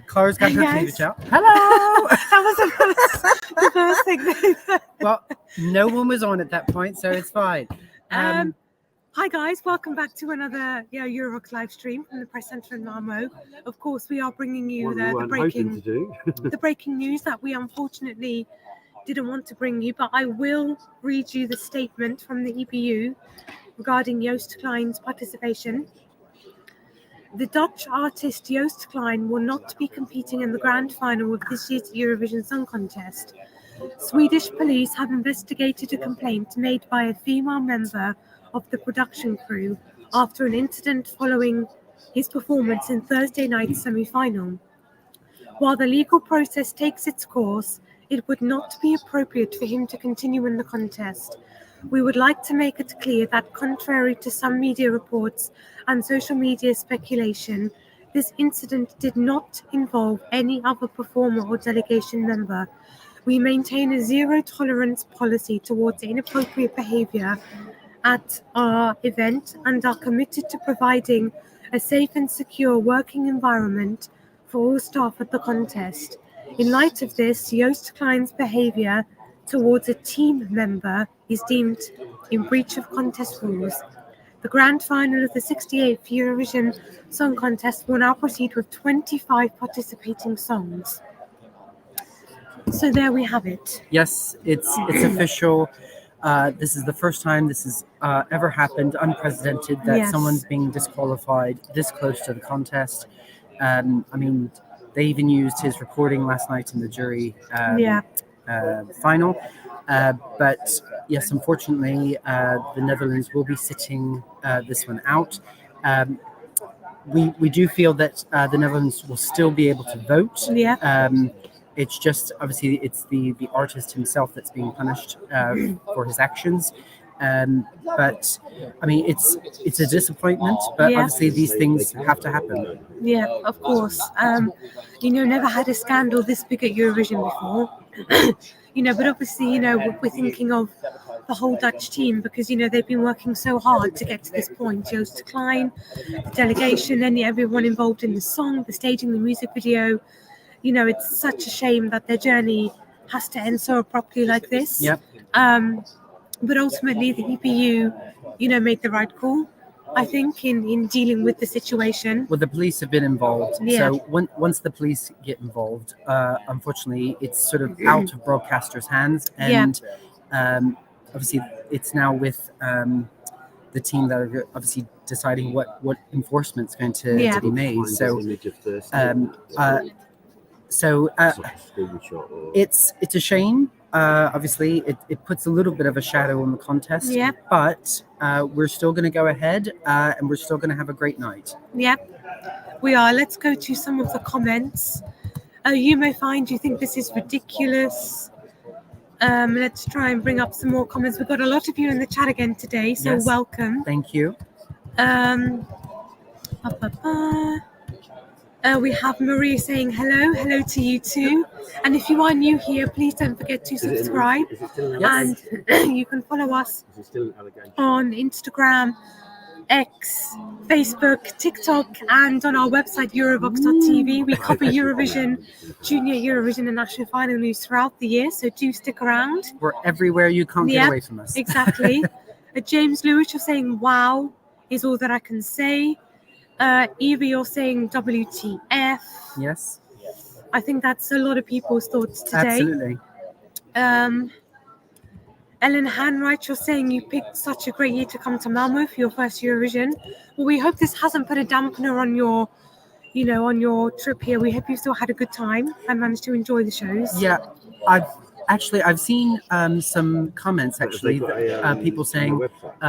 Clara's got her Yes. cleavage out. Hello! That was the first thing. Well, no one was on at that point, so it's fine. Hi guys, welcome back to another Eurovox live stream from the Press Centre in Malmo. Of course, we are bringing you the breaking news that we unfortunately didn't want to bring you, but I will read you the statement from the EBU regarding Yost Klein's participation. The Dutch artist Joost Klein will not be competing in the grand final of this year's Eurovision Song Contest. Swedish police have investigated a complaint made by a female member of the production crew after an incident following his performance in Thursday night's semi-final. While the legal process takes its course, it would not be appropriate for him to continue in the contest. We would like to make it clear that, contrary to some media reports and social media speculation, this incident did not involve any other performer or delegation member. We maintain a zero-tolerance policy towards inappropriate behaviour at our event and are committed to providing a safe and secure working environment for all staff at the contest. In light of this, Joost Klein's behaviour towards a team member is deemed in breach of contest rules. The grand final of the 68th Eurovision Song Contest will now proceed with 25 participating songs. So there we have it. Yes, it's official. This is the first time this has ever happened, unprecedented, that someone's being disqualified this close to the contest. I mean, they even used his recording last night in the jury final. But yes, unfortunately, the Netherlands will be sitting this one out. We do feel that the Netherlands will still be able to vote. It's just, obviously, it's the artist himself that's being punished for his actions. But I mean, it's a disappointment, but obviously these things have to happen. Yeah, of course. Never had a scandal this big at Eurovision before. But obviously, we're thinking of the whole Dutch team because, they've been working so hard to get to this point. Joost Klein, the delegation, and everyone involved in the song, the staging, the music video. It's such a shame that their journey has to end so abruptly like this. Yep. But ultimately, the EBU, made the right call, I think, in dealing with the situation. Well, the police have been involved. So once the police get involved, unfortunately, it's sort of out of broadcasters' hands. And obviously, it's now with the team that are obviously deciding what enforcement's going to be made. So it's a shame. Obviously, it puts a little bit of a shadow on the contest. But we're still going to go ahead and we're still going to have a great night. We are. Let's go to some of the comments. You may find you think this is ridiculous. Let's try and bring up some more comments. We've got a lot of you in the chat again today, so welcome. Thank you. We have Maria saying hello to you too. And if you are new here, please don't forget to subscribe. And you can follow us on Instagram, X, Facebook, TikTok, and on our website, Eurovox.tv. We cover Eurovision, Junior Eurovision and National Final news throughout the year, so do stick around. We're everywhere. You can't get away from us. Exactly. James Lewis, you're saying, wow, is all that I can say. Evie, you're saying WTF. Yes. I think that's a lot of people's thoughts today. Absolutely. Ellen Hanwright, you're saying you picked such a great year to come to Malmo for your first Eurovision. Well, we hope this hasn't put a dampener on your, on your trip here. We hope you still had a good time and managed to enjoy the shows. Yeah, I've seen some comments people saying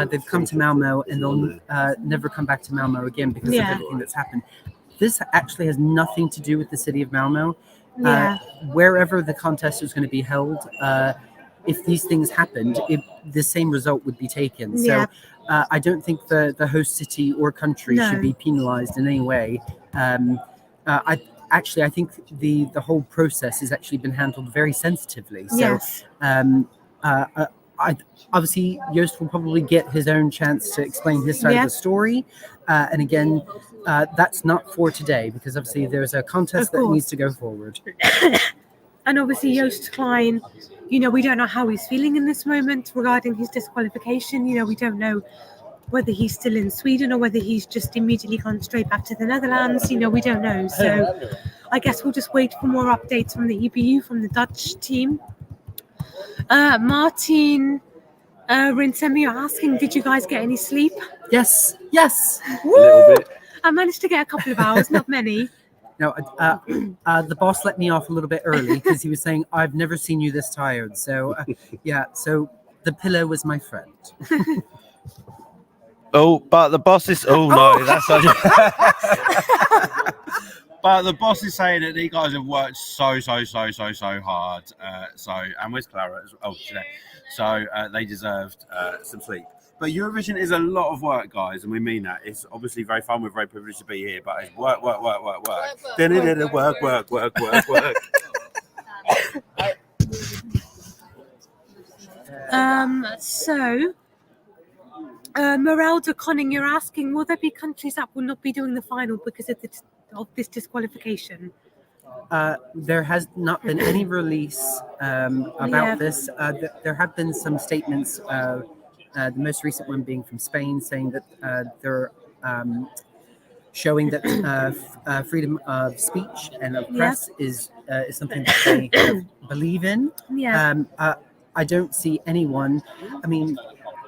they've come to Malmo and they'll never come back to Malmo again because of everything that's happened. This actually has nothing to do with the city of Malmo. Wherever the contest is going to be held, if these things happened, the same result would be taken. So I don't think the host city or country should be penalized in any way. I think the whole process has actually been handled very sensitively. So obviously Yost will probably get his own chance to explain his side of the story, and again, that's not for today because obviously there's a contest that needs to go forward. And obviously Joost Klein, we don't know how he's feeling in this moment regarding his disqualification. We don't know whether he's still in Sweden or whether he's just immediately gone straight back to the Netherlands. We don't know. So I guess we'll just wait for more updates from the EBU, from the Dutch team. Martin Rinsemi are asking, did you guys get any sleep? Yes. A little bit. I managed to get a couple of hours, not many. No, the boss let me off a little bit early because he was saying, I've never seen you this tired. So, so the pillow was my friend. Oh, but the boss is... Oh, no, that's... But the boss is saying that these guys have worked so hard. And where's Clara? Oh, she's there. So they deserved some sleep. But Eurovision is a lot of work, guys, and we mean that. It's obviously very fun. We're very privileged to be here, but it's work. Then it is work. Merelda Conning, you're asking, will there be countries that will not be doing the final because of this disqualification? There has not been any release about this. There have been some statements, the most recent one being from Spain, saying that they're showing that freedom of speech and of press is something that they believe in. I don't see anyone. I mean,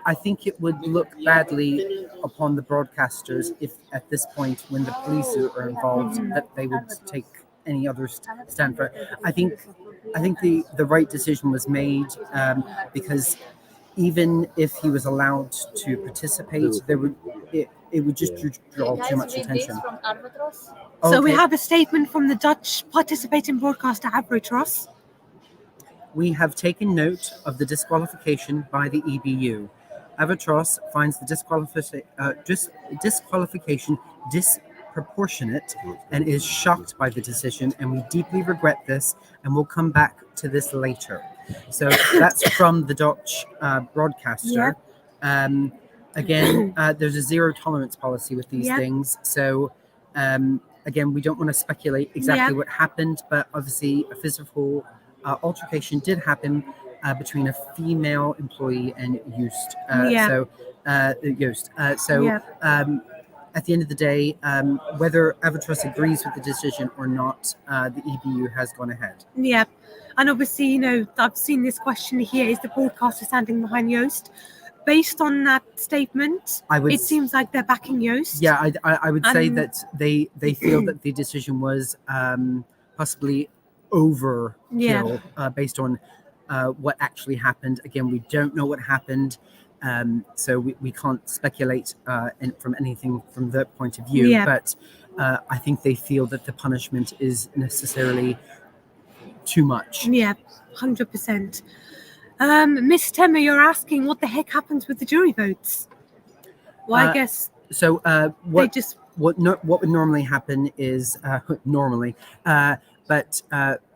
I think it would look badly upon the broadcasters if at this point, when the police are involved, that they would take any other stand for it. I think the right decision was made because even if he was allowed to participate, it would just draw too much attention. So we have a statement from the Dutch participating broadcaster AOSS. We have taken note of the disqualification by the EBU. AOSS finds the disqualification disproportionate and is shocked by the decision, and we deeply regret this, and we'll come back to this later. So that's from the Dutch broadcaster. Again, there's a zero tolerance policy with these things. So again, we don't want to speculate exactly what happened, but obviously a physical altercation did happen between a female employee and Yost. Yost. At the end of the day, whether AOSS agrees with the decision or not, the EBU has gone ahead. Yeah. And obviously, I've seen this question here, is the broadcaster standing behind Yost? Based on that statement, it seems like they're backing Yost. Yeah, I would say that they feel that the decision was possibly overkill based on what actually happened. Again, we don't know what happened. So we can't speculate from anything from their point of view, but I think they feel that the punishment is necessarily too much. Yeah, 100%. Miss Temmer, you're asking what the heck happens with the jury votes? Well, I guess so. What would normally happen is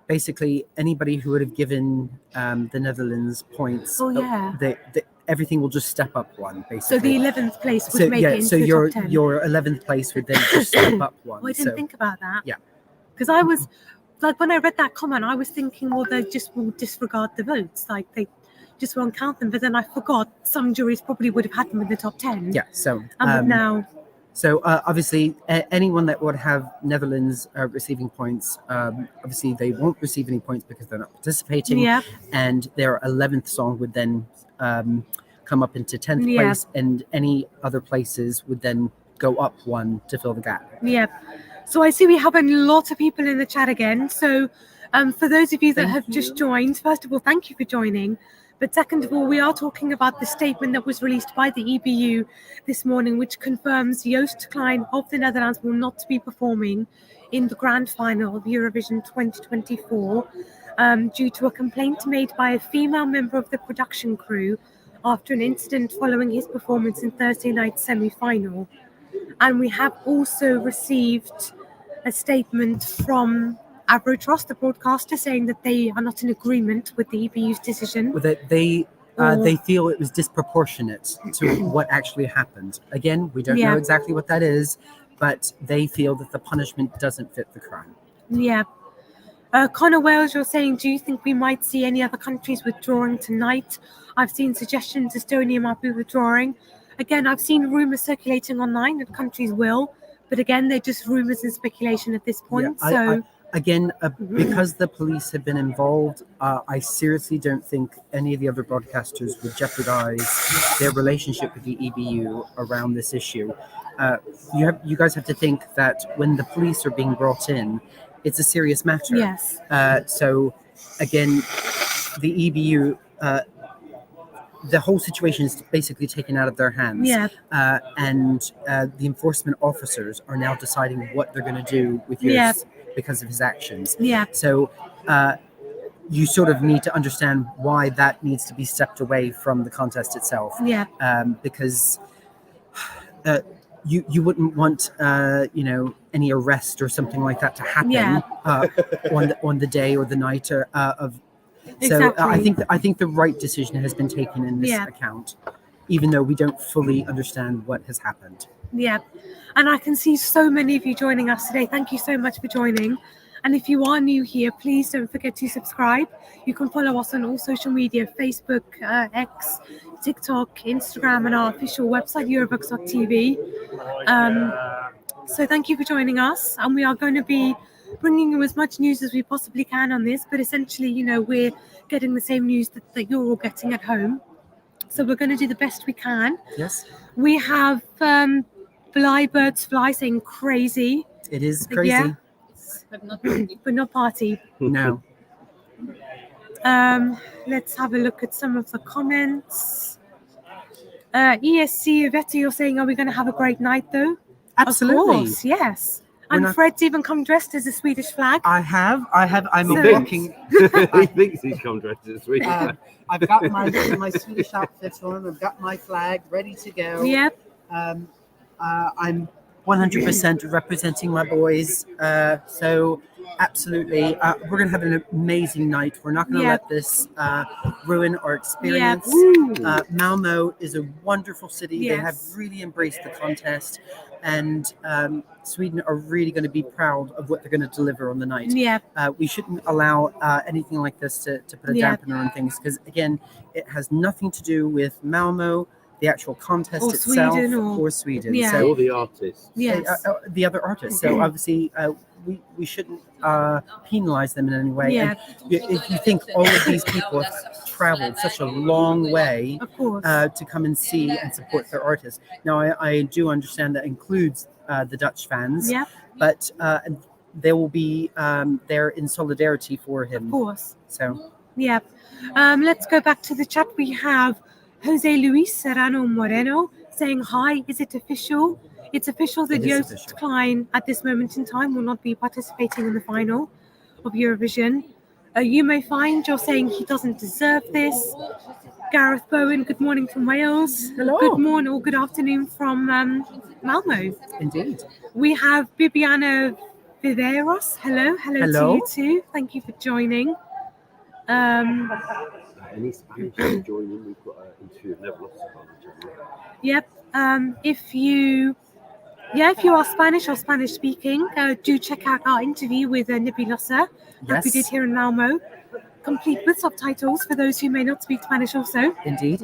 basically anybody who would have given the Netherlands points. Everything will just step up one, basically. So the 11th place would make it into the top 10. Your 11th place would then just step up one. I didn't think about that. Yeah. Because I was, when I read that comment, I was thinking, well, they just will disregard the votes. They just won't count them. But then I forgot some juries probably would have had them in the top 10. Yeah, so... now... So obviously, anyone that would have Netherlands receiving points, obviously they won't receive any points because they're not participating. Yeah. And their 11th song would then come up into 10th place, and any other places would then go up one to fill the gap. Yeah. So I see we have a lot of people in the chat again. So for those of you that have just joined, first of all, thank you for joining. But second of all, we are talking about the statement that was released by the EBU this morning, which confirms Joost Klein of the Netherlands will not be performing in the grand final of Eurovision 2024 due to a complaint made by a female member of the production crew after an incident following his performance in Thursday night's semi-final. And we have also received a statement from AOSS, the broadcaster, saying that they are not in agreement with the EBU's decision. That they They feel it was disproportionate to what actually happened. Again, we don't know exactly what that is, but they feel that the punishment doesn't fit the crime. Yeah. Connor Wales, you're saying, do you think we might see any other countries withdrawing tonight? I've seen suggestions Estonia might be withdrawing. Again, I've seen rumours circulating online that countries will, but again, they're just rumours and speculation at this point. Because the police have been involved, I seriously don't think any of the other broadcasters would jeopardize their relationship with the EBU around this issue. You guys have to think that when the police are being brought in, it's a serious matter. Yes. So, again, the EBU, the whole situation is basically taken out of their hands. Yeah. And the enforcement officers are now deciding what they're going to do with Yost because of his actions. Yeah. So, you sort of need to understand why that needs to be stepped away from the contest itself. Yeah. Because you wouldn't want any arrest or something like that to happen on the day or the night of. So Exactly. I think the right decision has been taken in this account, even though we don't fully understand what has happened. Yeah, and I can see so many of you joining us today. Thank you so much for joining. And if you are new here, please don't forget to subscribe. You can follow us on all social media, Facebook, X, TikTok, Instagram, and our official website, eurovox.tv. So thank you for joining us. And we are going to be bringing you as much news as we possibly can on this. But essentially, we're getting the same news that you're all getting at home. So we're going to do the best we can. Yes. We have Birds Fly saying crazy. It is crazy. Yeah. But not party. No. Let's have a look at some of the comments. ESC Vetta, you're saying, are we going to have a great night though? Absolutely. Of course, yes. And Fred's even come dressed as a Swedish flag. I have. I'm walking. He thinks he's come dressed as a Swedish flag. I've got my Swedish outfit on. I've got my flag ready to go. Yep. I'm 100% representing my boys. So absolutely, we're going to have an amazing night. We're not going to let this ruin our experience. Malmo is a wonderful city. Yes. They have really embraced the contest. And Sweden are really going to be proud of what they're going to deliver on the night. Yeah. We shouldn't allow anything like this to put a dampener on things, because again, it has nothing to do with Malmo, the actual contest or itself, Sweden or Sweden. Yeah. So, all the artists. Yes. the other artists. So obviously, we shouldn't penalize them in any way. Yeah. And if you think all of these people have traveled such a long way Of course. to come and see and support their artists. Now, I do understand that includes the Dutch fans. Yeah. But they will be there in solidarity for him. Of course. So. Yeah. Let's go back to the chat. We have Jose Luis Serrano Moreno saying, hi, is it official? It's official that Yost Klein at this moment in time will not be participating in the final of Eurovision. You may find you're saying he doesn't deserve this. Gareth Bowen, good morning from Wales. Hello. Good morning or good afternoon from Malmo. Indeed. We have Bibiana Viveros. Hello to you too. Thank you for joining. Any Spanish joining? We've got an interview with Never Lost a Yep. If you are Spanish or Spanish speaking, do check out our interview with Nebulosa that we did here in Malmo, complete with subtitles for those who may not speak Spanish also. Indeed.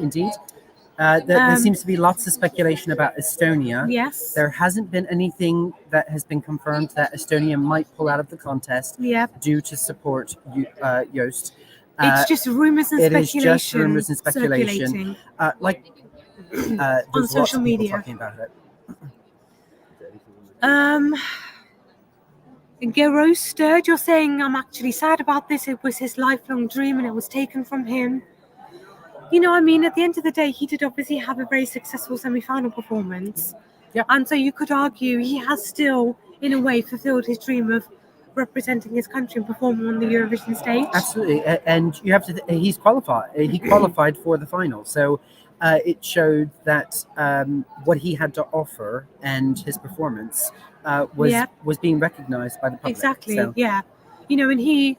There seems to be lots of speculation about Estonia. Yes. There hasn't been anything that has been confirmed that Estonia might pull out of the contest due to support Yost. It's just rumours and speculation. It is just rumours and speculation. On social media. Talking about it. Gerosted, you're saying, I'm actually sad about this. It was his lifelong dream and it was taken from him. At the end of the day, he did obviously have a very successful semi-final performance. Yeah. And so you could argue he has still, in a way, fulfilled his dream of representing his country and performing on the Eurovision stage. Absolutely. And you have to, he's qualified. He qualified for the final. So it showed that what he had to offer and his performance was being recognized by the public. Exactly. So. Yeah. And he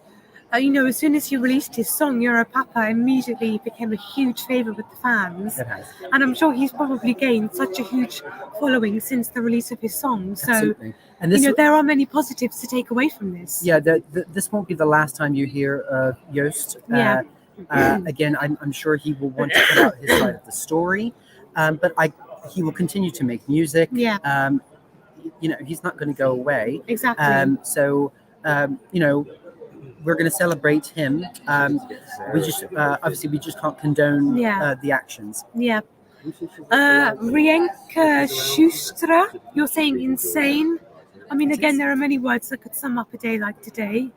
as soon as he released his song Europapa, immediately became a huge favourite with the fans. It has. And I'm sure he's probably gained such a huge following since the release of his song. So, Absolutely. And this, there are many positives to take away from this. Yeah, this won't be the last time you hear of Yost. Yeah. Again, I'm sure he will want to put out his side of the story, but he will continue to make music. Yeah. He's not going to go away. Exactly. So, we're going to celebrate him. We just obviously we just can't condone the actions. Yeah. Rienka Shustra, you're saying insane. I mean, again, there are many words that could sum up a day like today.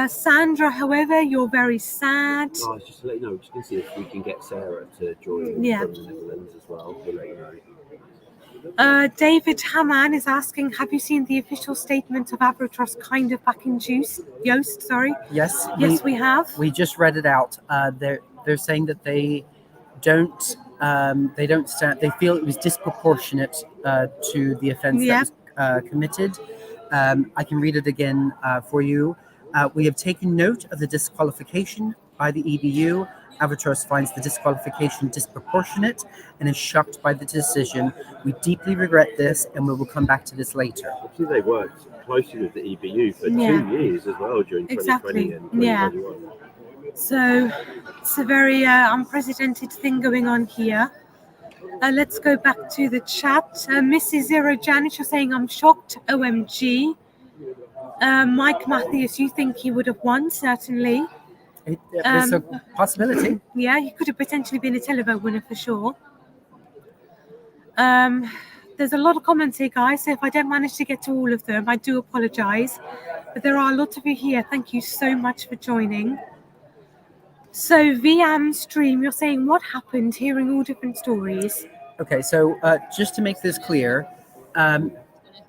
Sandra, however, you're very sad. Oh, just to let you know, just going to see if we can get Sarah to join from the Netherlands as well. We'll let you know. David Haman is asking, have you seen the official statement of Avrotros kind of backing Yost? Sorry. Yes. Yes, we have. We just read it out. They're saying that they don't stand. They feel it was disproportionate to the offence that was committed. I can read it again for you. We have taken note of the disqualification by the EBU. Avrotros finds the disqualification disproportionate and is shocked by the decision. We deeply regret this, and we will come back to this later. Actually, they worked closely with the EBU for 2 years as well during 2020 and 2021. So it's a very unprecedented thing going on here. Let's go back to the chat. Mrs. Zero Janet, you're saying, I'm shocked. OMG. Mike Matthus, you think he would have won? Certainly. There's a possibility. Yeah, he could have potentially been a televote winner for sure. There's a lot of comments here, guys, so if I don't manage to get to all of them, I do apologise. But there are a lot of you here. Thank you so much for joining. So, VMStream, you're saying what happened, hearing all different stories. Okay, so just to make this clear,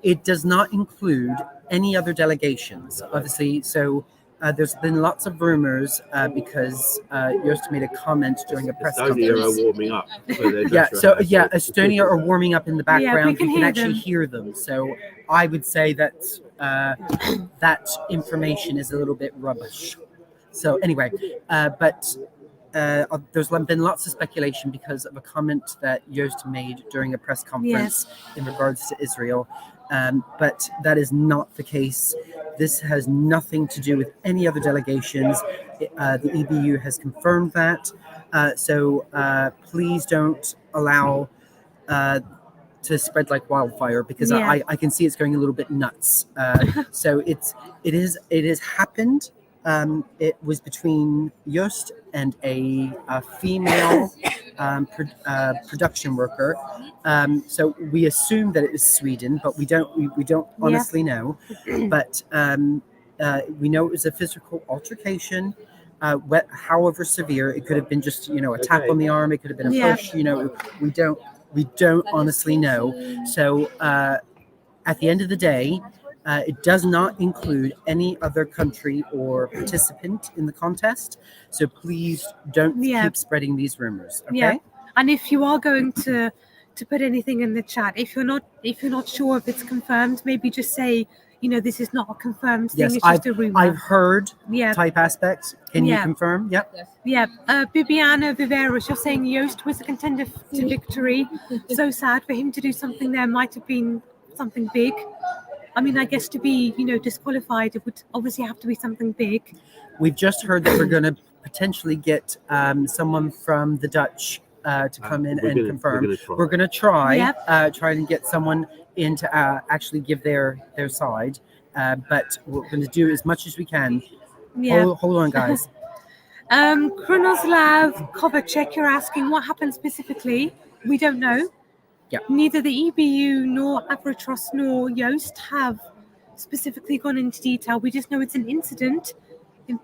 it does not include any other delegations, obviously. So there's been lots of rumors because Yost made a comment during a press conference. Estonia are warming up. Estonia are warming up in the background. we can actually hear them. So I would say that that information is a little bit rubbish. So anyway, but there's been lots of speculation because of a comment that Yost made during a press conference in regards to Israel. But that is not the case. This has nothing to do with any other delegations. The EBU has confirmed that. So please don't allow to spread like wildfire, because I can see it's going a little bit nuts. So it has happened. It was between Yost and a female production worker. So we assume that it was Sweden, but we don't honestly know. But we know it was a physical altercation. However severe, it could have been just a tap on the arm. It could have been a push. We don't honestly know. So at the end of the day, it does not include any other country or participant in the contest. So please don't keep spreading these rumors. Okay. Yeah. And if you are going to put anything in the chat, if you're not sure if it's confirmed, maybe just say, this is not a confirmed thing. Yes, it's just a rumor. I've heard type aspects. Can you confirm? Yep. Yeah. Bibiana Viveros, you're saying Yost was a contender to victory. So sad for him to do something there. Might have been something big. I mean, I guess to be, disqualified, it would obviously have to be something big. We've just heard that we're going to potentially get someone from the Dutch to come in and confirm. We're going to try and get someone in to actually give their side. But we're going to do as much as we can. Yeah. Hold on, guys. Kronoslav Kovacek, you're asking what happened specifically. We don't know. Yeah. Neither the EBU nor Avrotros nor Yost have specifically gone into detail. We just know it's an incident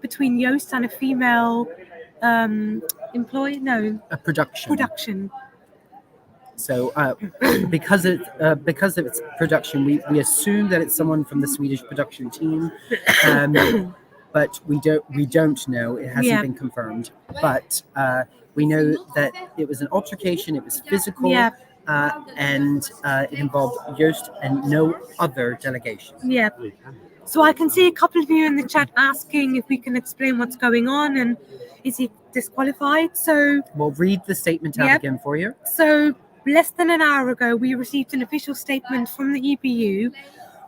between Yost and a female employee. No, a production. So because of its production, we assume that it's someone from the Swedish production team, but we don't know. It hasn't been confirmed. But we know that it was an altercation. It was physical. Yeah. and it involved Yost and no other delegation. Yeah. So I can see a couple of you in the chat asking if we can explain what's going on and is he disqualified. So We'll read the statement out Yep. again for you. So less than an hour ago, we received an official statement from the EBU,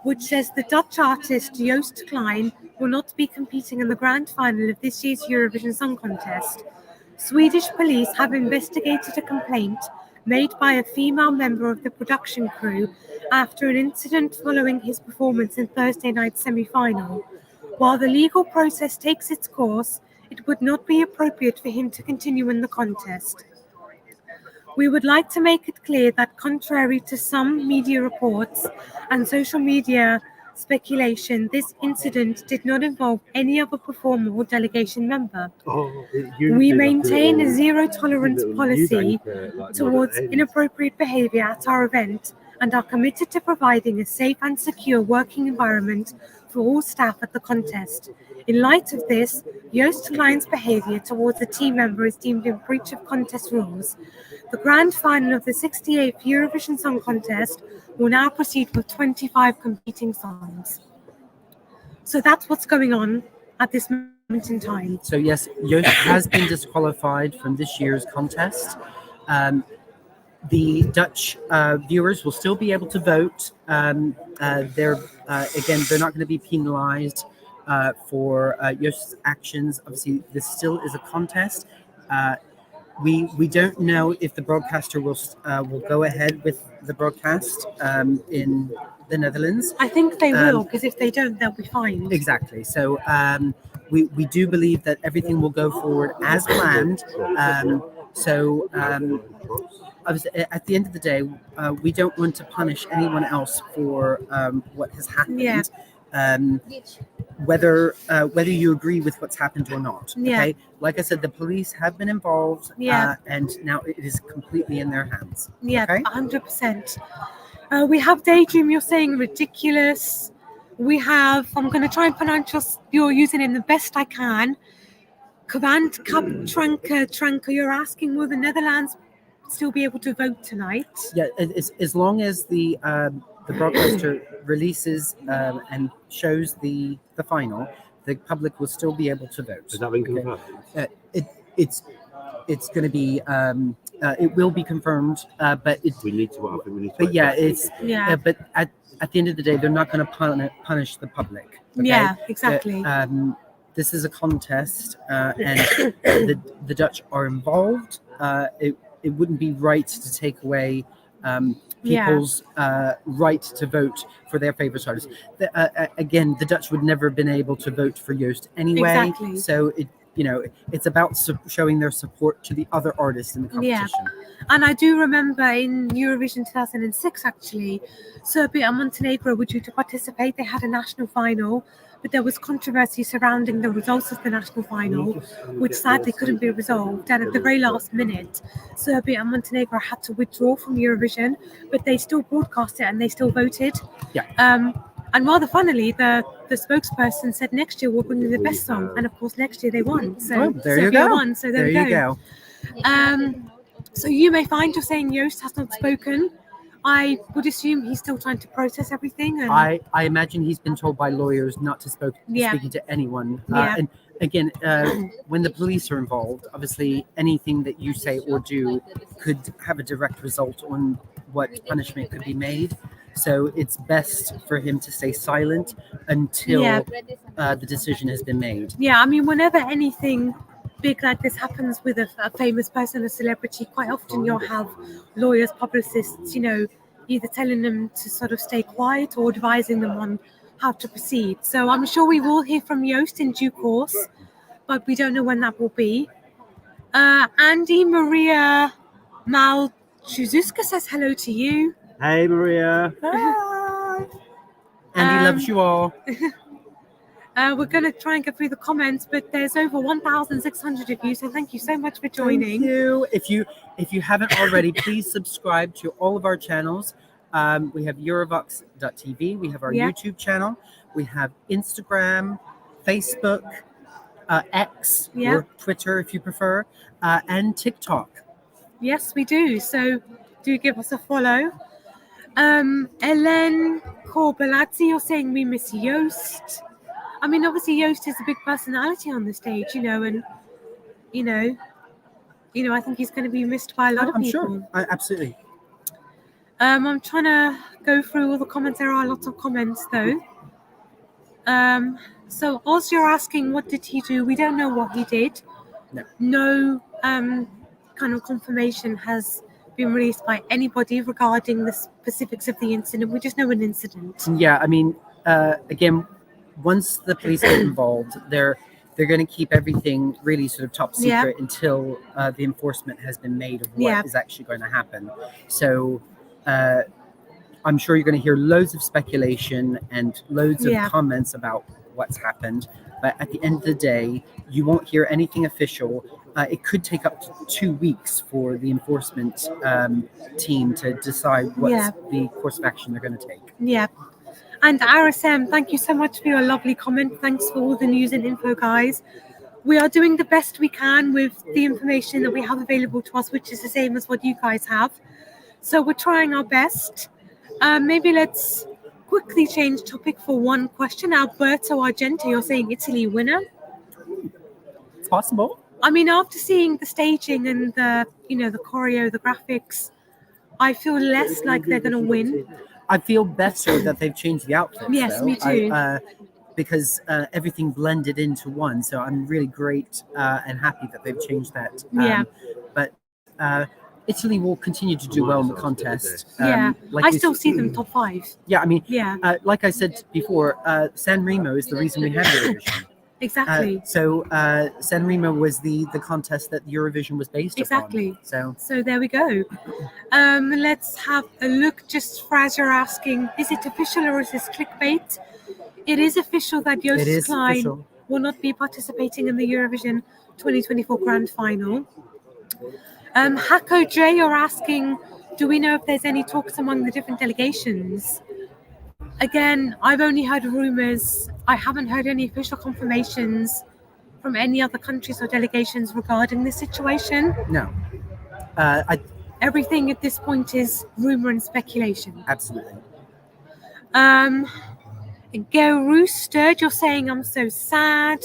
which says the Dutch artist Joost Klein will not be competing in the grand final of this year's Eurovision Song Contest. Swedish police have investigated a complaint made by a female member of the production crew after an incident following his performance in Thursday night's semi-final. While the legal process takes its course, it would not be appropriate for him to continue in the contest. We would like to make it clear that contrary to some media reports and social media speculation, this incident did not involve any other performer or delegation member. We maintain a zero-tolerance policy towards inappropriate behaviour at our event and are committed to providing a safe and secure working environment for all staff at the contest. In light of this, Joost Klein's behaviour towards a team member is deemed in breach of contest rules. The grand final of the 68th Eurovision Song Contest will now proceed with 25 competing songs. So that's what's going on at this moment in time. So yes, Yost has been disqualified from this year's contest. The Dutch viewers will still be able to vote. They're not going to be penalised for Jost's actions. Obviously, this still is a contest. We don't know if the broadcaster will go ahead with the broadcast in the Netherlands. I think they will, because if they don't, they'll be fined. Exactly. So we do believe that everything will go forward as planned. Obviously, at the end of the day, we don't want to punish anyone else for what has happened. Yeah. Whether you agree with what's happened or not. Yeah. Okay. Like I said, the police have been involved. Yeah. And now it is completely in their hands. Yeah, Okay? 100%. We have Daydream, you're saying ridiculous. We have, I'm going to try and pronounce your username the best I can. Kvant Tranka, you're asking, will the Netherlands still be able to vote tonight? Yeah, as long as the broadcaster releases and shows the final, the public will still be able to vote. Has that been confirmed? It's going to be it will be confirmed, but we need to. But yeah, Yeah. but at the end of the day, they're not going to punish the public. Okay? Yeah, exactly. This is a contest, and the Dutch are involved. It wouldn't be right to take away people's right to vote for their favorite artists. Again, the Dutch would never have been able to vote for Yost anyway. Exactly. So it's about showing their support to the other artists in the competition. Yeah. And I do remember in Eurovision 2006, actually, Serbia and Montenegro were due to participate. They had a national final, but there was controversy surrounding the results of the national final, which sadly couldn't be resolved. And at the very last minute, Serbia and Montenegro had to withdraw from Eurovision, but they still broadcast it and they still voted. Yeah. And rather funnily, the spokesperson said next year we'll bring you the best song, and of course next year they won. So there Serbia you go. won. So there you go. So you may find you're saying Yost has not spoken. I would assume he's still trying to process everything. And I imagine he's been told by lawyers not to speaking to anyone. And again, when the police are involved, obviously anything that you say or do could have a direct result on what punishment could be made. So it's best for him to stay silent until the decision has been made. Yeah, I mean, whenever anything big like this happens with a famous person, a celebrity, quite often you'll have lawyers, publicists, either telling them to sort of stay quiet or advising them on how to proceed. So I'm sure we will hear from Yost in due course, but we don't know when that will be. Andy Maria Malchuzuska says hello to you. Hey, Maria. Hi. Andy loves you all. We're going to try and get through the comments, but there's over 1,600 of you, so thank you so much for joining. Thank you. If you haven't already, please subscribe to all of our channels. We have Eurovox.tv. We have our YouTube channel. We have Instagram, Facebook, X, or Twitter if you prefer, and TikTok. Yes, we do. So do give us a follow. Ellen Corbalazzi, you're saying we miss Yost. I mean, obviously Yost is a big personality on the stage, and I think he's going to be missed by a lot of I'm people. sure. Absolutely. I'm trying to go through all the comments. There are lots of comments though. So Oz, you're asking, what did he do? We don't know what he did. No kind of confirmation has been released by anybody regarding the specifics of the incident. We just know an incident. Yeah, I mean, again, once the police get involved, they're going to keep everything really sort of top secret until the enforcement has been made of what is actually going to happen. So I'm sure you're going to hear loads of speculation and loads of comments about what's happened. But at the end of the day, you won't hear anything official. It could take up to 2 weeks for the enforcement team to decide what's the course of action they're going to take. Yeah. And RSM, thank you so much for your lovely comment. Thanks for all the news and info, guys. We are doing the best we can with the information that we have available to us, which is the same as what you guys have. So we're trying our best. Maybe let's quickly change topic for one question. Alberto Argente, you're saying Italy winner? It's possible. I mean, after seeing the staging and the choreo, the graphics, I feel less like they're going to win. I feel better that they've changed the outfits. Yes, though. me too. Because everything blended into one. So I'm really great and happy that they've changed that. But Italy will continue to do well in the contest. I still see them top 5. Yeah, I mean, like I said before, San Remo is the reason we have Eurovision. Exactly. So San Remo was the contest that Eurovision was based upon. So there we go. Let's have a look. Just Fraz, you're asking, is it official or is this clickbait? It is official that Yost Klein will not be participating in the Eurovision 2024 Grand Final. Hako J, you're asking, do we know if there's any talks among the different delegations? Again, I've only heard rumors. I haven't heard any official confirmations from any other countries or delegations regarding this situation. No. Everything at this point is rumor and speculation. Absolutely. Rooster, you're saying I'm so sad.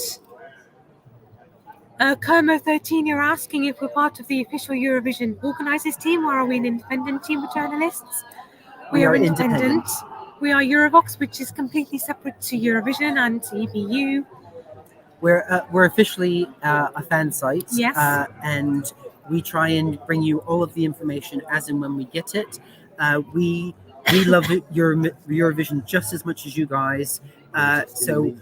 Como 13, you're asking if we're part of the official Eurovision organisers team or are we an independent team of journalists? We are independent. We are Eurovox, which is completely separate to Eurovision and EBU. We're officially a fan site. Yes. And we try and bring you all of the information as and when we get it. We love Eurovision just as much as you guys. So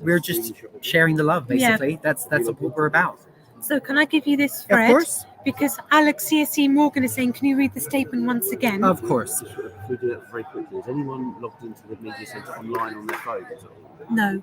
we're just sharing the love, basically. That's what we're about. So can I give you this, Fred? Of course. Because Alex CSC Morgan is saying, can you read the statement once again? Of course. If we do it very quickly, is anyone logged into the media centre online on their phone at all? No.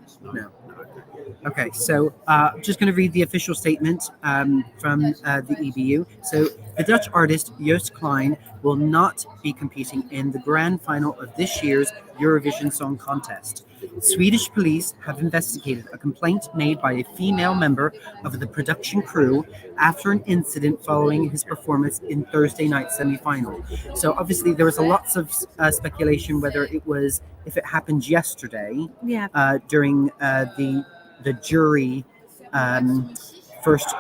Okay, so I'm just going to read the official statement from the EBU. So the Dutch artist Joost Klein will not be competing in the grand final of this year's Eurovision Song Contest. Swedish police have investigated a complaint made by a female member of the production crew after an incident following his performance in Thursday night semi-final. So obviously there was lots of speculation whether if it happened yesterday during the jury first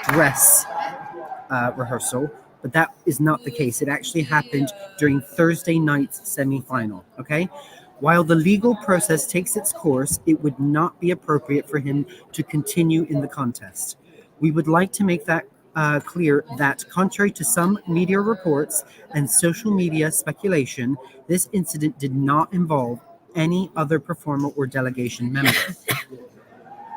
dress rehearsal, but that is not the case. It actually happened during Thursday night's semi-final. Okay. While the legal process takes its course, it would not be appropriate for him to continue in the contest. We would like to make that clear that, contrary to some media reports and social media speculation, this incident did not involve any other performer or delegation member.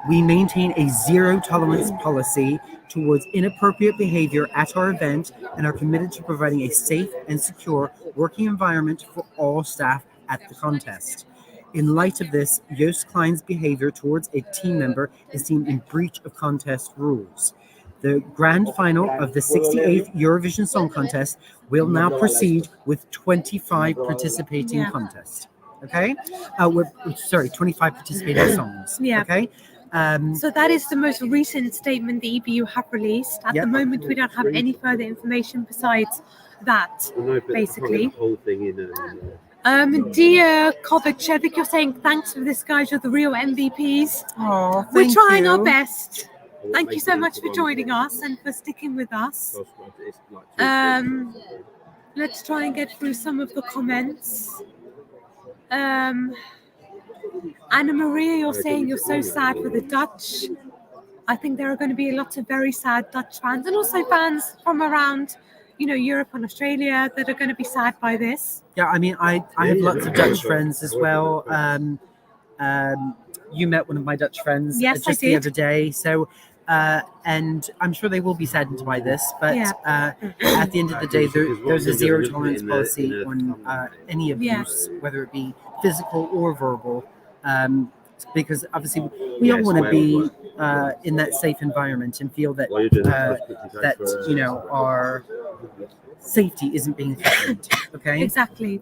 We maintain a zero-tolerance policy towards inappropriate behavior at our event and are committed to providing a safe and secure working environment for all staff at the contest. In light of this, Joost Klein's behavior towards a team member is deemed in breach of contest rules. The grand final of the 68th Eurovision Song Contest will now proceed with 25 participating contests. Okay? 25 participating songs. Yeah. Okay? So that is the most recent statement the EBU have released. At the moment, we don't have any further information besides that, Well, no, but basically. the whole thing in Dear Kovacevic, you're saying thanks for this, guys. You're the real MVPs. Oh, We're trying our you. best. Thank you so much for joining us and for sticking with us. Let's try and get through some of the comments. Anna Maria, you're saying you're so sad for the Dutch. I think there are going to be lots of very sad Dutch fans and also fans from around, Europe and Australia that are going to be sad by this. Yeah, I mean, I have lots of Dutch friends as well. You met one of my Dutch friends Yes, just I the did. other day. So, and I'm sure they will be saddened by this. But at the end of the day, there's a zero tolerance policy on any abuse, whether it be physical or verbal. Because obviously we all want to be in that safe environment and feel that our safety isn't being threatened. Okay. Exactly.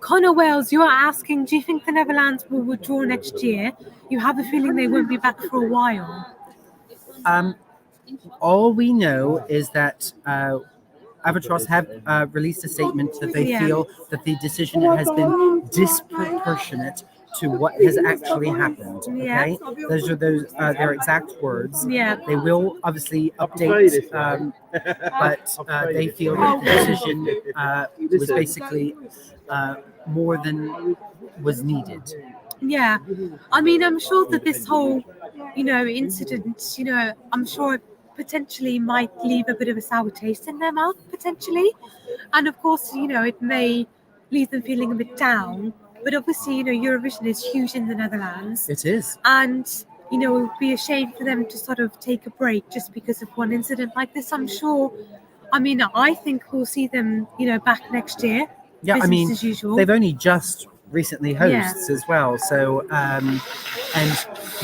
Connor Wells, you are asking, do you think the Netherlands will withdraw next year? You have a feeling they won't be back for a while. All we know is that Albatross have released a statement that they feel that the decision has been disproportionate to what has actually happened. Okay, those are their exact words. Yeah. They will obviously update, but they feel that the decision was basically more than was needed. Yeah, I mean, I'm sure that this whole, incident, I'm sure it potentially might leave a bit of a sour taste in their mouth, potentially. And of course, it may leave them feeling a bit down. But obviously, Eurovision is huge in the Netherlands. It is. And, it would be a shame for them to sort of take a break just because of one incident like this. I'm sure, I think we'll see them, back next year. Yeah, Business as usual. They've only just recently hosts as well. So, and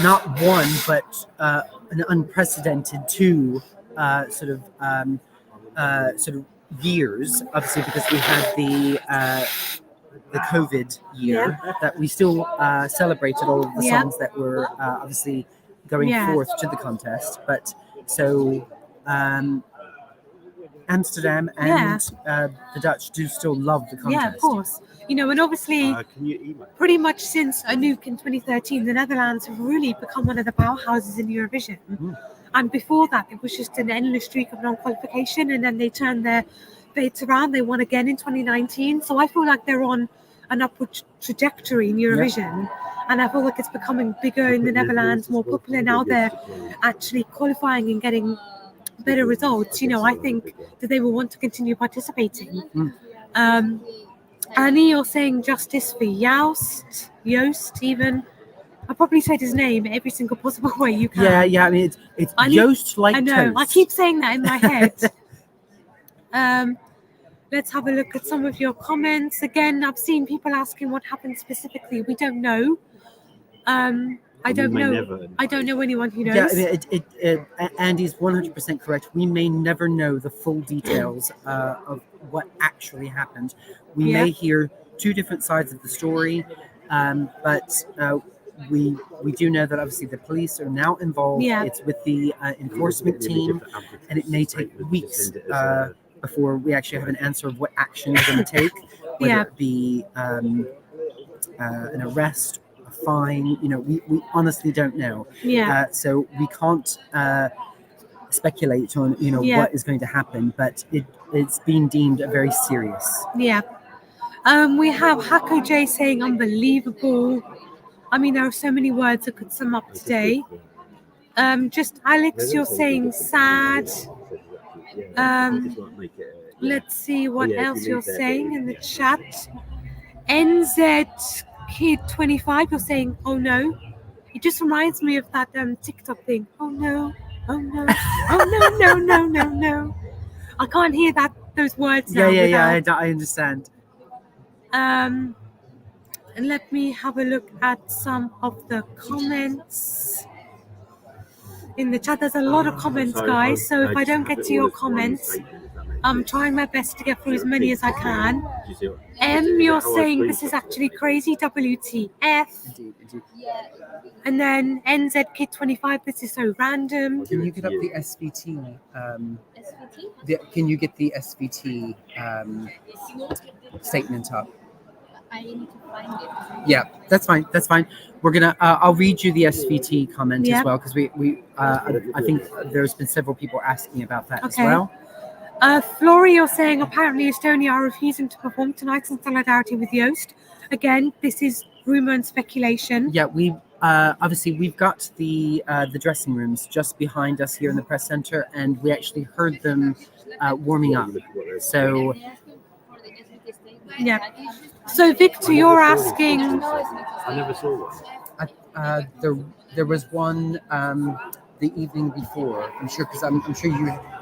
not one, but an unprecedented two sort of years, obviously, because we had the COVID year that we still celebrated all of the songs that were obviously going forth to the contest. But so Amsterdam and the Dutch do still love the contest. Yeah, of course. And obviously, pretty much since Anouk in 2013, the Netherlands have really become one of the powerhouses in Eurovision. And before that, it was just an endless streak of non-qualification, and then they turned their fates around. They won again in 2019. So I feel like they're on an upward trajectory in Eurovision. And I feel like it's becoming bigger in the Netherlands, more popular now. They're actually qualifying and getting better results. I think that they will want to continue participating. Annie, you're saying justice for Yost, even. I probably said his name every single possible way you can. Yeah. I mean, it's Yost like I know. toast. I keep saying that in my head. Let's have a look at some of your comments. Again, I've seen people asking what happened specifically. We don't know. I don't know anyone who knows. Yeah, Andy's 100% correct. We may never know the full details of what actually happened. We may hear two different sides of the story, but we do know that obviously the police are now involved. It's with the enforcement team, and it may take weeks before we actually have an answer of what action they're going to take, whether it be an arrest, a fine. We honestly don't know. So we can't speculate on what is going to happen, but it's been deemed very serious. We have Hako J saying unbelievable. I mean, there are so many words that could sum up today. Just Alex, you're saying sad. Let's see what else you're saying in the chat. NZ Kid 25, you're saying, oh no. It just reminds me of that TikTok thing. Oh no, oh no, oh no. I can't hear those words now. I understand. And let me have a look at some of the comments in the chat. There's a lot of comments, guys. So if I don't get to your comments, I'm trying my best to get through as many as I can. You're saying this is actually crazy. WTF. Indeed. And then NZ Kid 25, this is so random. Can you get up the SVT Can you get the SVT statement up? I need to find it. Yeah, that's fine. That's fine. We're gonna. I'll read you the SVT comment Yep. as well because I think there's been several people asking about that as Okay. well. Flori, you're saying apparently Estonia are refusing to perform tonight in solidarity with Yost. Again, this is rumor and speculation. Yeah, we obviously we've got the dressing rooms just behind us here in the press center, and we actually heard them warming up. So Yeah. So Victor, you're asking. I never saw one. there was one the evening before. I'm sure because I'm sure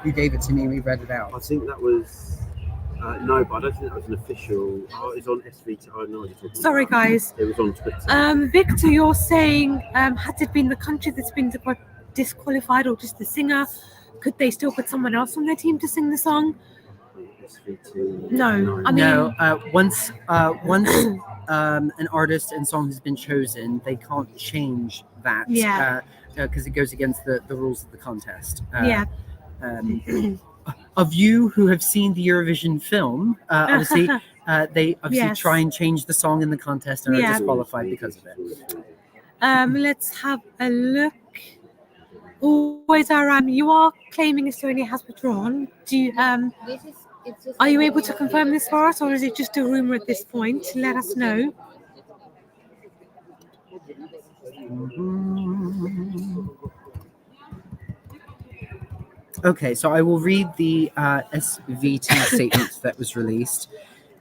you gave it to me and we read it out. I think that was no, but I don't think that was an official. Oh, it's on SVT. I know what you're talking Sorry, about. guys. It was on Twitter. Victor, you're saying, had it been the country that's been disqualified or just the singer, could they still put someone else on their team to sing the song? SVT. No, I mean, No, once an artist and song has been chosen, they can't change that. Yeah. Because it goes against the rules of the contest. Yeah. Of you who have seen the Eurovision film, obviously they obviously Yes. try and change the song in the contest and Yeah. are disqualified because of it. Let's have a look. Always you are claiming Estonia has withdrawn. Do you, It's just are you able to confirm this for us, or is it just a rumor at this point? Let us know. Okay, so I will read the SVT statement that was released.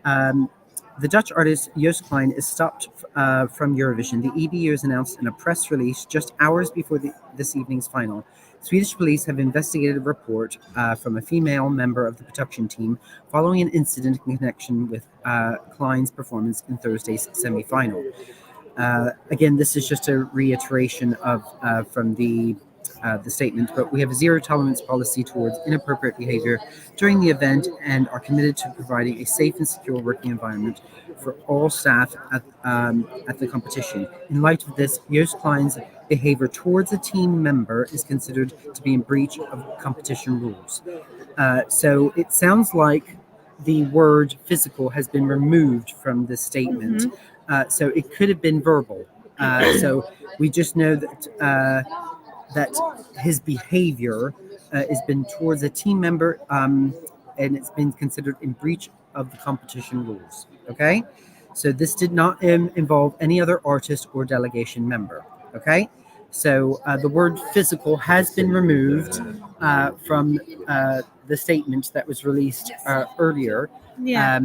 The Dutch artist Joost Klein is stopped from Eurovision. The EBU has announced in a press release just hours before this evening's final. Swedish police have investigated a report from a female member of the production team following an incident in connection with Klein's performance in Thursday's semi-final. Again, this is just a reiteration of from the statement, but we have a zero tolerance policy towards inappropriate behavior during the event and are committed to providing a safe and secure working environment for all staff at the competition. In light of this, Joost Klein's behavior towards a team member is considered to be in breach of competition rules. So it sounds like the word physical has been removed from this statement. So it could have been verbal. So we just know that his behavior has been towards a team member, and it's been considered in breach of the competition rules. Okay, so this did not involve any other artist or delegation member. Okay, so the word physical has been removed from the statement that was released earlier. Yeah.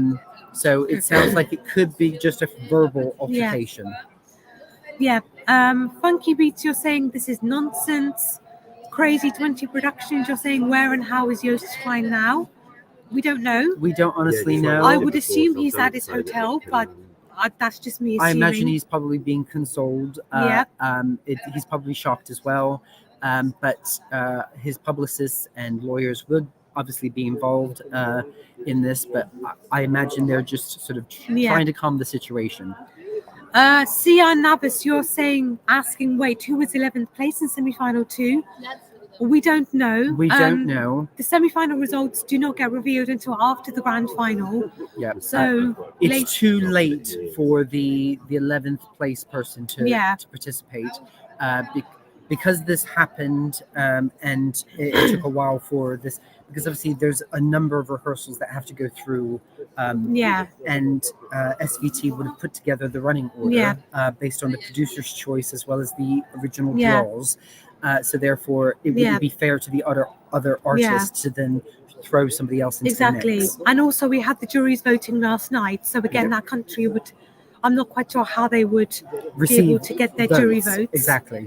So it sounds like it could be just a verbal altercation. Yeah. Funky Beats, you're saying this is nonsense. Crazy 20 Productions, you're saying where and how is Yost Klein now? We don't know. We don't honestly know. I would assume he's at his hotel, but that's just me assuming. I imagine he's probably being consoled. He's probably shocked as well. But his publicists and lawyers would obviously be involved in this. But I imagine they're just sort of trying to calm the situation. Sia Nabis, you're asking, wait, who was 11th place in semi-final 2? We don't know. We don't know. The semi-final results do not get revealed until after the grand final. Yeah. So it's too late for the 11th place person to participate. Because this happened and it took a while for this, because obviously there's a number of rehearsals that have to go through. And SVT would have put together the running order based on the producer's choice as well as the original draws. So therefore, it wouldn't be fair to the other artists to then throw somebody else into the mix. And also we had the juries voting last night. So again, that country would, I'm not quite sure how they would be able to get their jury votes. Exactly.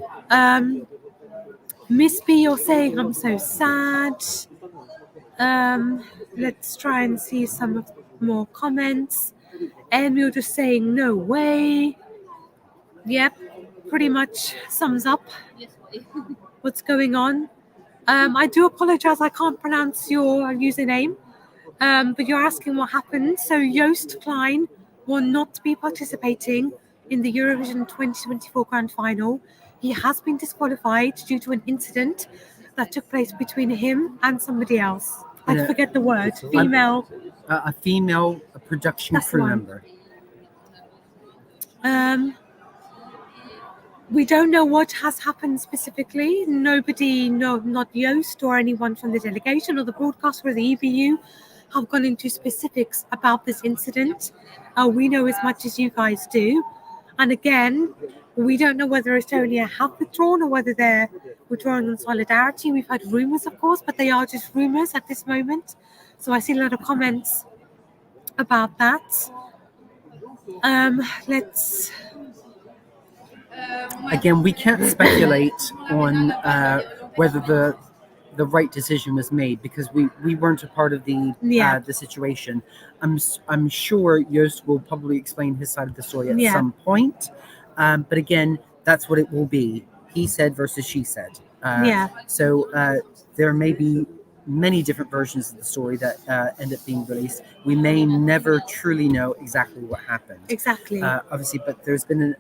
Miss B, you're saying I'm so sad. Let's try and see some more comments. You're just saying no way. Yep, pretty much sums up what's going on. I do apologize, I can't pronounce your username, but you're asking what happened. So Joost Klein will not be participating in the Eurovision 2024 Grand Final. He has been disqualified due to an incident that took place between him and somebody else. I Yeah. forget the word. Female. A female production That's the crew one. member. We don't know what has happened specifically. Nobody, not Yost or anyone from the delegation or the broadcaster or the EBU have gone into specifics about this incident. We know as much as you guys do. And again, we don't know whether Estonia have withdrawn or whether they're withdrawing on solidarity. We've had rumours, of course, but they are just rumours at this moment. So I see a lot of comments about that. Let's... Again, we can't speculate on whether the right decision was made because we weren't a part of the situation. I'm sure Yost will probably explain his side of the story at some point, but again, that's what it will be. He said versus she said. So there may be many different versions of the story that end up being released. We may never truly know exactly what happened. Exactly. Obviously, but there's been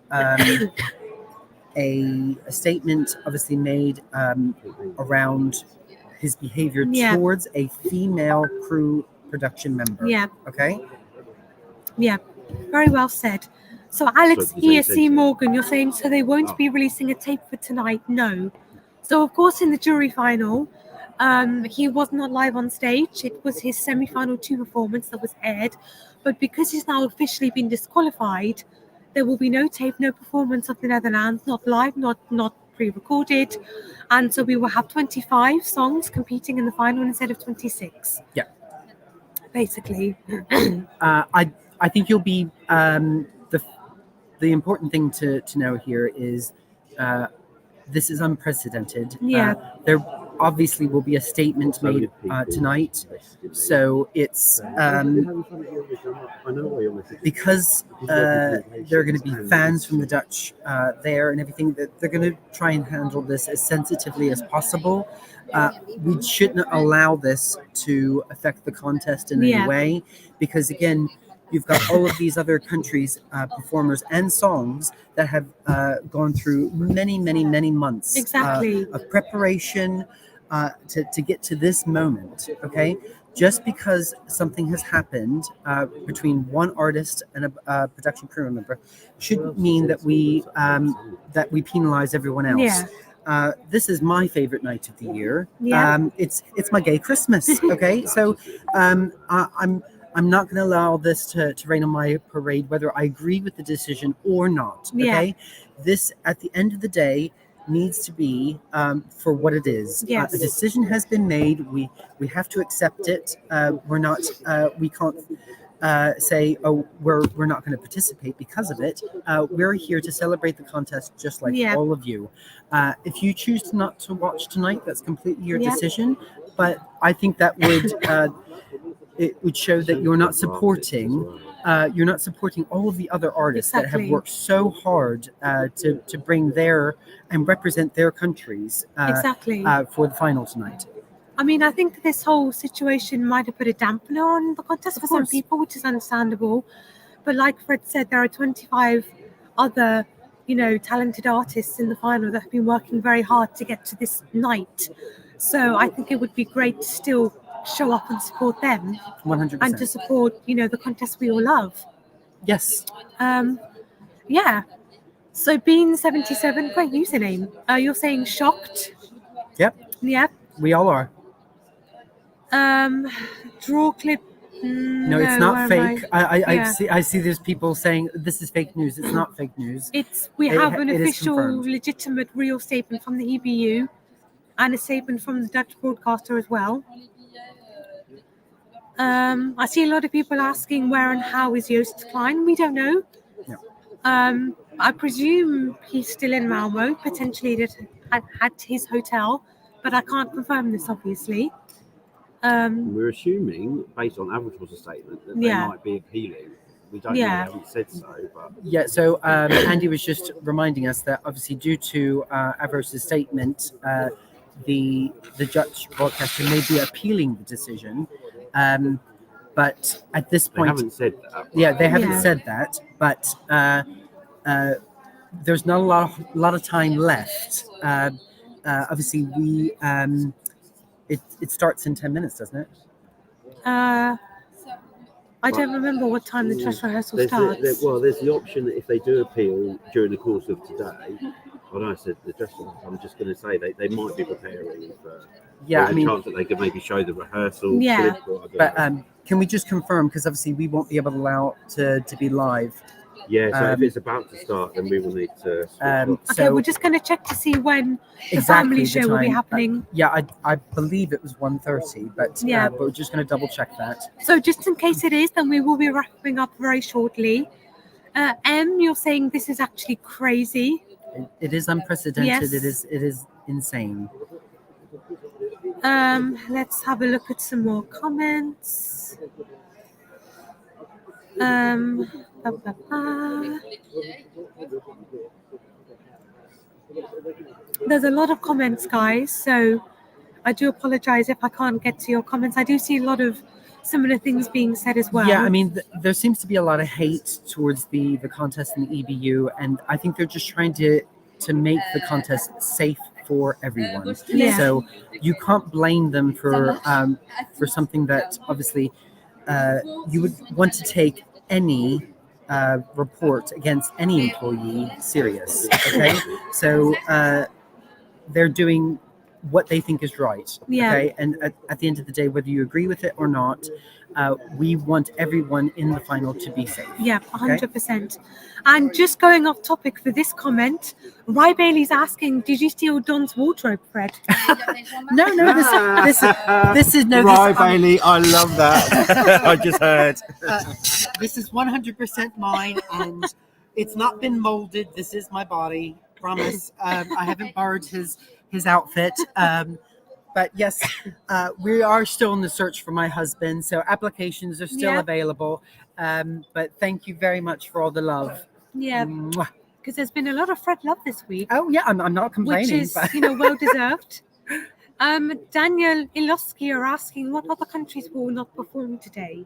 a statement obviously made around his behavior towards a female crew production member. Yeah. Okay? Yeah, very well said. So Alex ESC Morgan, you're saying, so they won't be releasing a tape for tonight? No. So of course in the jury final, he was not live on stage. It was his semi-final 2 performance that was aired. But because he's now officially been disqualified, there will be no tape, no performance of the Netherlands, not live, not pre-recorded. And so we will have 25 songs competing in the final instead of 26. Yeah. Basically. I think you'll be the important thing to know here is this is unprecedented. There obviously will be a statement made tonight. So it's because there are going to be fans from the Dutch there and everything, that they're going to try and handle this as sensitively as possible. We shouldn't allow this to affect the contest in any way, because again, you've got all of these other countries, performers and songs that have gone through many months of preparation to get to this moment. Okay, just because something has happened between one artist and a production crew member shouldn't mean that we penalize everyone else. This is my favorite night of the year. It's my gay Christmas. Okay, so I'm not going to allow this to rain on my parade, whether I agree with the decision or not. Okay, this at the end of the day needs to be for what it is. A decision has been made. We have to accept it. We're not. We can't say, oh, we're not going to participate because of it. We're here to celebrate the contest just like all of you. If you choose not to watch tonight, that's completely your decision. But I think that would it would show that you're not supporting all of the other artists that have worked so hard to bring their and represent their countries for the final tonight. I mean, I think this whole situation might have put a dampener on the contest for some people, which is understandable. But like Fred said, there are 25 other, talented artists in the final that have been working very hard to get to this night. So I think it would be great to still show up and support them. 100%. And to support, the contest we all love. Yes. So Bean77, great username. You're saying shocked? Yep. Yep. We all are. Draw clip. No, it's not fake. I see there's people saying this is fake news. It's not fake news. We have an official, legitimate, real statement from the EBU and a statement from the Dutch broadcaster as well. I see a lot of people asking where and how is Joost Klein. We don't know. No. I presume he's still in Malmo, potentially at his hotel, but I can't confirm this, obviously. We're assuming, based on Avril's statement, that they might be appealing. We don't know, they haven't said so. But so Andy was just reminding us that obviously due to Avril's statement, the Dutch broadcaster may be appealing the decision. But at this point, they haven't said that. They haven't said that. But there's not a lot of time left. obviously we it starts in 10 minutes, doesn't it? I don't remember what time the dress rehearsal There's starts. there's the option that if they do appeal during the course of today, I know I said the dress rehearsal, I'm just going to say they might be preparing for Yeah, there's a chance that they could maybe show the rehearsal clip. Or I don't know. Can we just confirm, because obviously we won't be able to allow it to be live. Yeah, so if it's about to start, then we will need to. Okay, we're just going to check to see when the family show will be happening. I believe it was 1:30, but but we're just going to double check that. So just in case it is, then we will be wrapping up very shortly. You're saying this is actually crazy. It is unprecedented. Yes. It is insane. Let's have a look at some more comments. There's a lot of comments, guys, so I do apologize if I can't get to your comments. I do see a lot of similar things being said as well. Yeah, I mean, there seems to be a lot of hate towards the contest and the EBU, and I think they're just trying to make the contest safe for everyone. Yeah. So you can't blame them for something that obviously you would want to take any report against any employee serious. Okay, so they're doing what they think is right. Yeah. Okay, and at the end of the day, whether you agree with it or not, we want everyone in the final to be safe. Yeah, 100%. And just going off topic for this comment, Rye Bailey's asking, did you steal Don's wardrobe, Fred? No, this is no. Rye Bailey, I love that. I just heard. This is 100% mine, and it's not been molded. This is my body. Promise. I haven't borrowed his outfit. But yes, we are still in the search for my husband. So applications are still available. But thank you very much for all the love. Yeah. Because there's been a lot of Fred love this week. Oh yeah, I'm not complaining. Which is, well deserved. Daniel Iloski are asking what other countries will not perform today.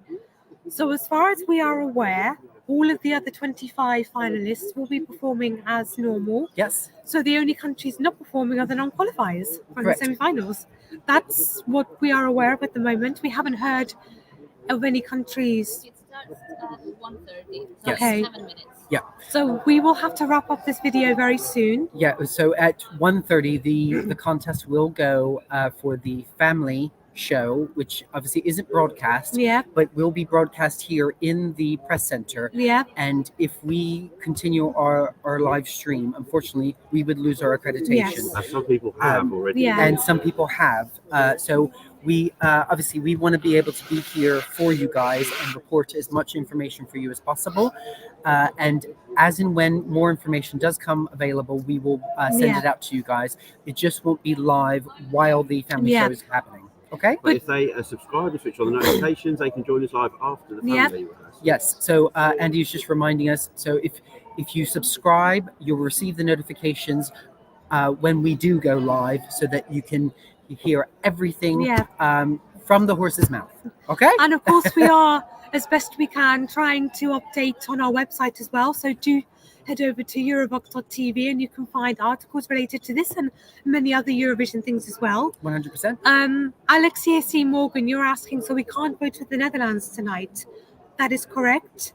So as far as we are aware, all of the other 25 finalists will be performing as normal. Yes. So the only countries not performing are the non-qualifiers from the semi-finals. That's what we are aware of at the moment. We haven't heard of any countries. It starts at 1:30. Yes. Okay. 7 minutes. Yeah. So we will have to wrap up this video very soon. Yeah. So at 1:30, the contest will go for the family show, which obviously isn't broadcast, but will be broadcast here in the press center. Yeah. And if we continue our live stream, unfortunately, we would lose our accreditation. Yes. As some people have already. Yeah. And some people have. So we obviously we want to be able to be here for you guys and report as much information for you as possible. And as and when more information does come available, we will send it out to you guys. It just won't be live while the family show is happening. Okay. But if they subscribe and switch on the notifications, they can join us live after the family rehearsal. Yes. So Andy's just reminding us. So if you subscribe, you'll receive the notifications when we do go live, so that you can hear everything from the horse's mouth. Okay. And of course, we are, as best we can, trying to update on our website as well. So do head over to Eurovox.tv and you can find articles related to this and many other Eurovision things as well. 100%. Alexia C. Morgan, you're asking, so we can't go to the Netherlands tonight. That is correct.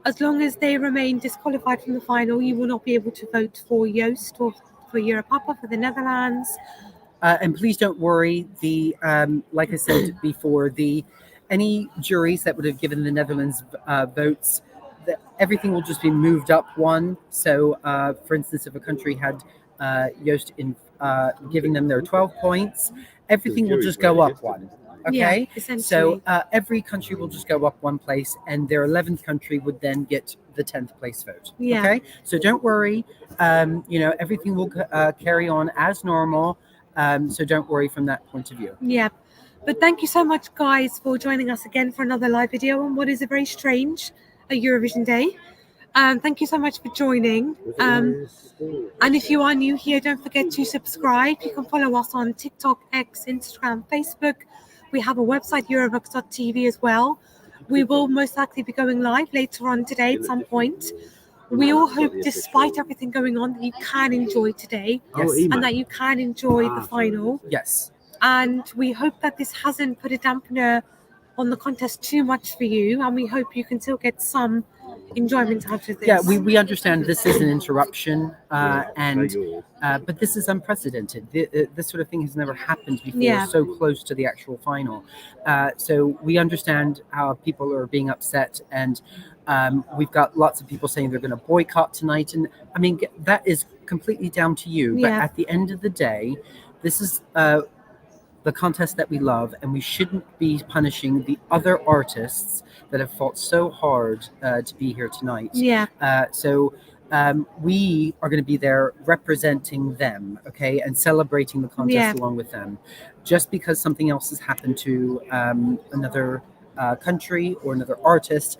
As long as they remain disqualified from the final, you will not be able to vote for Yost or for Europapa for the Netherlands. And please don't worry. The like I said before, any juries that would have given the Netherlands votes, everything will just be moved up one. So, for instance, if a country had Yost in giving them their 12 points, everything will just go up one. Okay, so every country will just go up one place, and their 11th country would then get the 10th place vote. Okay, so don't worry. Everything will carry on as normal. So don't worry from that point of view. Yeah, but thank you so much, guys, for joining us again for another live video on what is a very strange Eurovision day. Thank you so much for joining. And if you are new here, don't forget to subscribe. You can follow us on TikTok, X, Instagram, Facebook. We have a website, Eurovox.tv as well. We will most likely be going live later on today at some point. we all hope, despite everything going on, that you can enjoy today and that you can enjoy the final. Yes. And we hope that this hasn't put a dampener on the contest too much for you, and we hope you can still get some enjoyment out of this. Yeah, we understand this is an interruption, but this is unprecedented. This sort of thing has never happened before, so close to the actual final. So we understand how people are being upset, and we've got lots of people saying they're going to boycott tonight. And I mean, that is completely down to you. But at the end of the day, this is the contest that we love, and we shouldn't be punishing the other artists that have fought so hard to be here tonight. So we are going to be there representing them, okay, and celebrating the contest along with them. Just because something else has happened to another country or another artist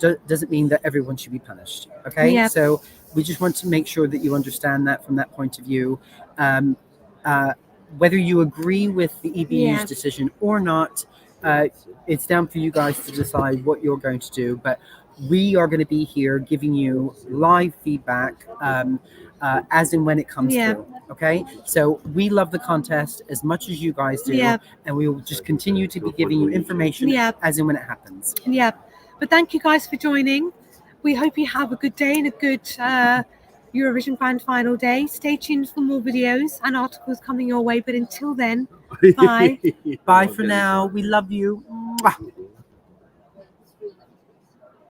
doesn't mean that everyone should be punished, okay? So we just want to make sure that you understand that from that point of view. Whether you agree with the EBU's decision or not, it's down for you guys to decide what you're going to do. But we are going to be here giving you live feedback as and when it comes through. Okay, so we love the contest as much as you guys do, and we will just continue to be giving you information as and when it happens. But thank you guys for joining. We hope you have a good day and a good Eurovision Grand Final day. Stay tuned for more videos and articles coming your way. But until then, bye. Bye for now. We love you. Mwah.